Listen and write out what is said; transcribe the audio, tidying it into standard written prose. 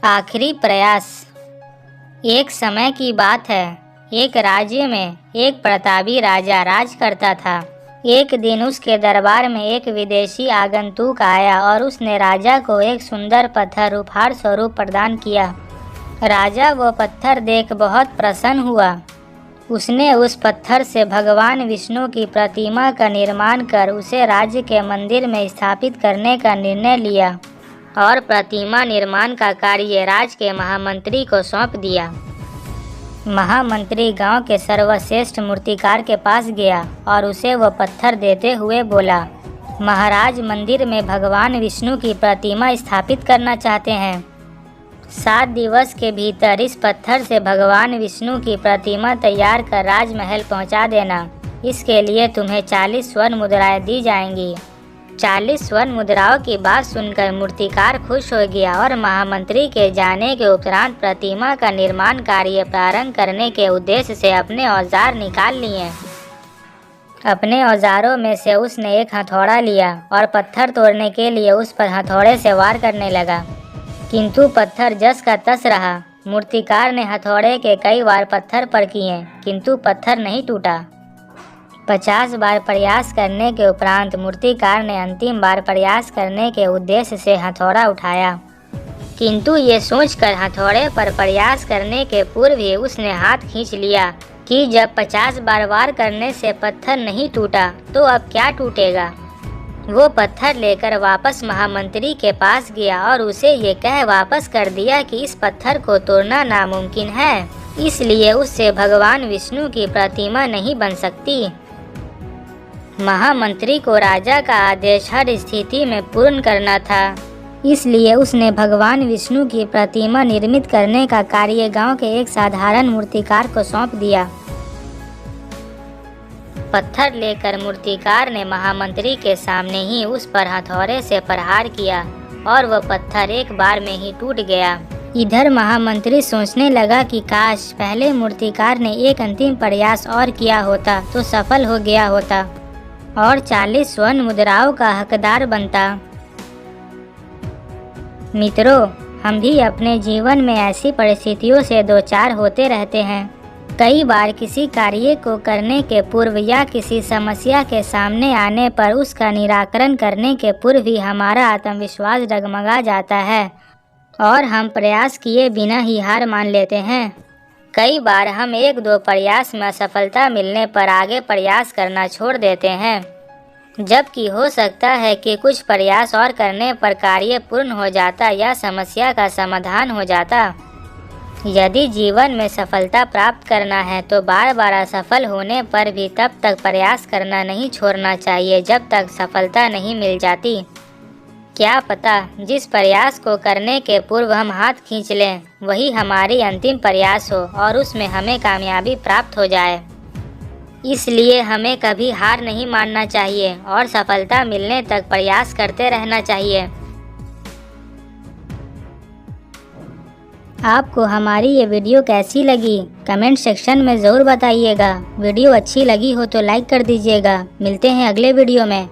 आखिरी प्रयास। एक समय की बात है, एक राज्य में एक प्रतापी राजा राज करता था। एक दिन उसके दरबार में एक विदेशी आगंतुक आया और उसने राजा को एक सुंदर पत्थर उपहार स्वरूप प्रदान किया। राजा वो पत्थर देख बहुत प्रसन्न हुआ। उसने उस पत्थर से भगवान विष्णु की प्रतिमा का निर्माण कर उसे राज्य के मंदिर में स्थापित करने का निर्णय लिया और प्रतिमा निर्माण का कार्य राज के महामंत्री को सौंप दिया। महामंत्री गांव के सर्वश्रेष्ठ मूर्तिकार के पास गया और उसे वह पत्थर देते हुए बोला, महाराज मंदिर में भगवान विष्णु की प्रतिमा स्थापित करना चाहते हैं। 7 दिवस के भीतर इस पत्थर से भगवान विष्णु की प्रतिमा तैयार कर राजमहल पहुंचा देना। इसके लिए तुम्हें 40 स्वर्ण मुद्राएं दी जाएंगी। 40 स्वर्ण मुद्राओं की बात सुनकर मूर्तिकार खुश हो गया और महामंत्री के जाने के उपरांत प्रतिमा का निर्माण कार्य प्रारंभ करने के उद्देश्य से अपने औजार निकाल लिए। अपने औजारों में से उसने एक हथौड़ा लिया और पत्थर तोड़ने के लिए उस पर हथौड़े से वार करने लगा, किंतु पत्थर जस का तस रहा। मूर्तिकार ने हथौड़े के कई वार पत्थर पर किए, किंतु पत्थर नहीं टूटा। 50 बार प्रयास करने के उपरांत मूर्तिकार ने अंतिम बार प्रयास करने के उद्देश्य से हथौड़ा उठाया, किंतु ये सोचकर हथौड़े पर प्रयास करने के पूर्व ही उसने हाथ खींच लिया कि जब 50 बार वार करने से पत्थर नहीं टूटा तो अब क्या टूटेगा। वो पत्थर लेकर वापस महामंत्री के पास गया और उसे ये कह वापस कर दिया कि इस पत्थर को तोड़ना नामुमकिन है, इसलिए उससे भगवान विष्णु की प्रतिमा नहीं बन सकती। महामंत्री को राजा का आदेश हर स्थिति में पूर्ण करना था, इसलिए उसने भगवान विष्णु की प्रतिमा निर्मित करने का कार्य गांव के एक साधारण मूर्तिकार को सौंप दिया। पत्थर लेकर मूर्तिकार ने महामंत्री के सामने ही उस पर हथौड़े से प्रहार किया और वह पत्थर एक बार में ही टूट गया। इधर महामंत्री सोचने लगा कि काश पहले मूर्तिकार ने एक अंतिम प्रयास और किया होता तो सफल हो गया होता और 40 स्वर्ण मुद्राओं का हकदार बनता। मित्रों, हम भी अपने जीवन में ऐसी परिस्थितियों से दो चार होते रहते हैं। कई बार किसी कार्य को करने के पूर्व या किसी समस्या के सामने आने पर उसका निराकरण करने के पूर्व ही हमारा आत्मविश्वास डगमगा जाता है और हम प्रयास किए बिना ही हार मान लेते हैं। कई बार हम 1-2 प्रयास में असफलता मिलने पर आगे प्रयास करना छोड़ देते हैं, जबकि हो सकता है कि कुछ प्रयास और करने पर कार्य पूर्ण हो जाता या समस्या का समाधान हो जाता। यदि जीवन में सफलता प्राप्त करना है तो बार बार असफल होने पर भी तब तक प्रयास करना नहीं छोड़ना चाहिए जब तक सफलता नहीं मिल जाती। क्या पता जिस प्रयास को करने के पूर्व हम हाथ खींच लें वही हमारी अंतिम प्रयास हो और उसमें हमें कामयाबी प्राप्त हो जाए। इसलिए हमें कभी हार नहीं मानना चाहिए और सफलता मिलने तक प्रयास करते रहना चाहिए। आपको हमारी ये वीडियो कैसी लगी कमेंट सेक्शन में ज़रूर बताइएगा। वीडियो अच्छी लगी हो तो लाइक कर दीजिएगा। मिलते हैं अगले वीडियो में।